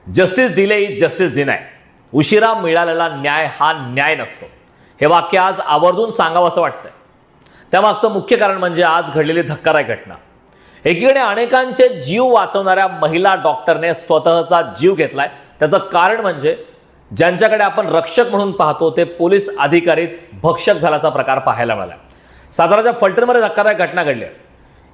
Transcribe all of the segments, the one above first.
Justice delay is justice deny. उशिरा मिळालेला न्याय हा न्याय नसतो. हे वाक्य आज आवर्जून सांगावं असं वाटतंय. त्यामागचं मुख्य कारण म्हणजे आज घडलेली धक्कादायक घटना. एकीकडे अनेकांचे जीव वाचवणाऱ्या महिला डॉक्टरने स्वतःचा जीव घेतलाय. त्याचं कारण म्हणजे ज्यांच्याकडे आपण रक्षक म्हणून पाहतो ते पोलीस अधिकारीच भक्षक झाल्याचा प्रकार पाहायला मिळाला. साताराच्या फलटणमध्ये धक्कादायक घटना घडली.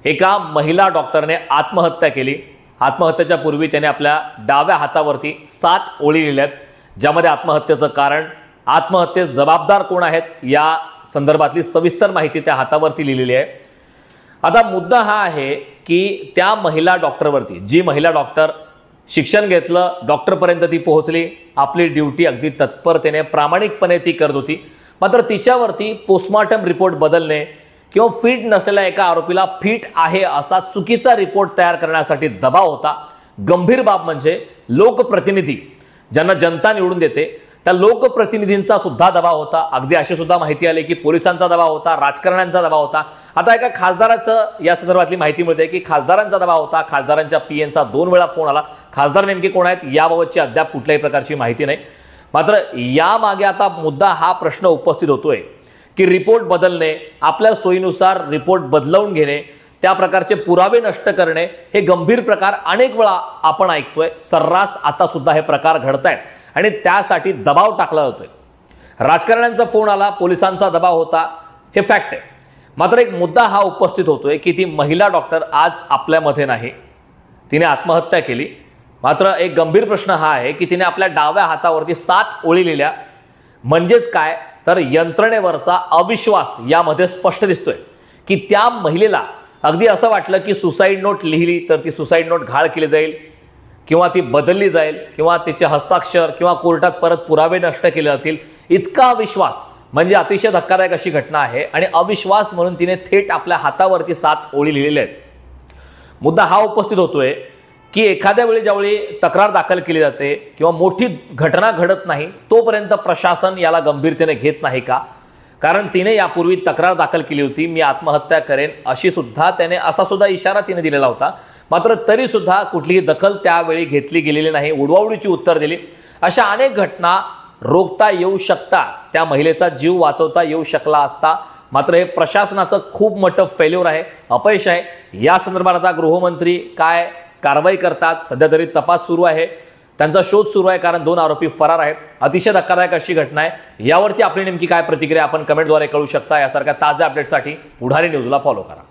एका महिला डॉक्टरने आत्महत्या केली. आत्महत्येच्या पूर्वी त्याने आपल्या डाव्या हातावरती 7 ओळी लिहिल्यात, ज्यामध्ये आत्महत्येचं कारण, आत्महत्येस जबाबदार कोण आहेत या संदर्भातली सविस्तर माहिती त्या हातावरती लिहिलेली आहे. आता मुद्दा हा आहे की त्या महिला डॉक्टरवरती, जी महिला डॉक्टर शिक्षण घेतलं, डॉक्टरपर्यंत ती पोहोचली, आपली ड्युटी अगदी तत्परतेने प्रामाणिकपणे ती करत होती, मात्र तिच्यावरती पोस्टमॉर्टम रिपोर्ट बदलणे किंवा फिट नसलेल्या एका आरोपीला फिट आहे असा चुकीचा रिपोर्ट तयार करण्यासाठी दबाव होता. गंभीर बाब म्हणजे लोकप्रतिनिधी, ज्यांना जनता निवडून देते, त्या लोकप्रतिनिधींचा सुद्धा दबाव होता. अगदी अशी सुद्धा माहिती आली की पोलिसांचा दबाव होता, राजकारण्यांचा दबाव होता. आता एका खासदाराचं या संदर्भातली माहिती मिळते की खासदारांचा दबाव होता. खासदारांच्या पीएनचा 2 वेळा फोन आला. खासदार नेमके कोण आहेत याबाबतची अद्याप कुठल्याही प्रकारची माहिती नाही. मात्र यामागे आता मुद्दा हा प्रश्न उपस्थित होतोय की रिपोर्ट बदलणे, आपल्या सोयीनुसार रिपोर्ट बदलवून घेणे, त्या प्रकारचे पुरावे नष्ट करणे, हे गंभीर प्रकार अनेक वेळा आपण ऐकतोय. सर्रास आता सुद्धा हे प्रकार घडत आहेत आणि त्यासाठी दबाव टाकला जातोय. राजकारण्यांचा फोन आला, पोलिसांचा दबाव होता, हे फॅक्ट आहे. मात्र एक मुद्दा हा उपस्थित होतोय की ती महिला डॉक्टर आज आपल्यामध्ये नाही, तिने आत्महत्या केली. मात्र एक गंभीर प्रश्न हा आहे की तिने आपल्या डाव्या हातावरती 7 ओळी लिहिल्या. म्हणजेच काय तर यंत्रणेवरचा अविश्वास यामध्ये स्पष्ट दिसतोय की त्या महिलेला अगदी असं वाटलं की सुसाईड नोट लिहिली तर ती सुसाईड नोट घाळ केली जाईल किंवा ती बदलली जाईल किंवा तिचे हस्ताक्षर किंवा कोर्टात परत पुरावे नष्ट केले जातील. इतका अविश्वास म्हणजे अतिशय धक्कादायक अशी घटना आहे. आणि अविश्वास म्हणून तिने थेट आपल्या हातावरती 7 ओळी लिहिलेल्या आहेत. मुद्दा हा उपस्थित होतोय की एखाद्या वेळी ज्यावेळी तक्रार दाखल केली जाते किंवा मोठी घटना घडत नाही तोपर्यंत प्रशासन याला गंभीरतेने घेत नाही का? कारण तिने यापूर्वी तक्रार दाखल केली होती, मी आत्महत्या करेन अशी सुद्धा त्याने असा सुद्धा इशारा तिने दिलेला होता. मात्र तरी सुद्धा कुठलीही दखल त्यावेळी घेतली गेलेली नाही, उडवाउडीची उत्तर दिली. अशा अनेक घटना रोखता येऊ शकतात, त्या महिलेचा जीव वाचवता येऊ शकला असता. मात्र हे प्रशासनाचं खूप मोठं फेल्युअर आहे, अपयश आहे. या संदर्भात आता गृहमंत्री काय कारवाई करतात? सध्या तरी तपास सुरू आहे, त्यांचा शोध सुरू आहे, कारण 2 आरोपी फरार आहेत. अतिशय धक्कादायक अशी घटना आहे. यावरती आपली नेमकी काय प्रतिक्रिया आपण कमेंटद्वारे कळू शकता. यासारख्या ताज्या अपडेटसाठी पुढारी न्यूजला फॉलो करा.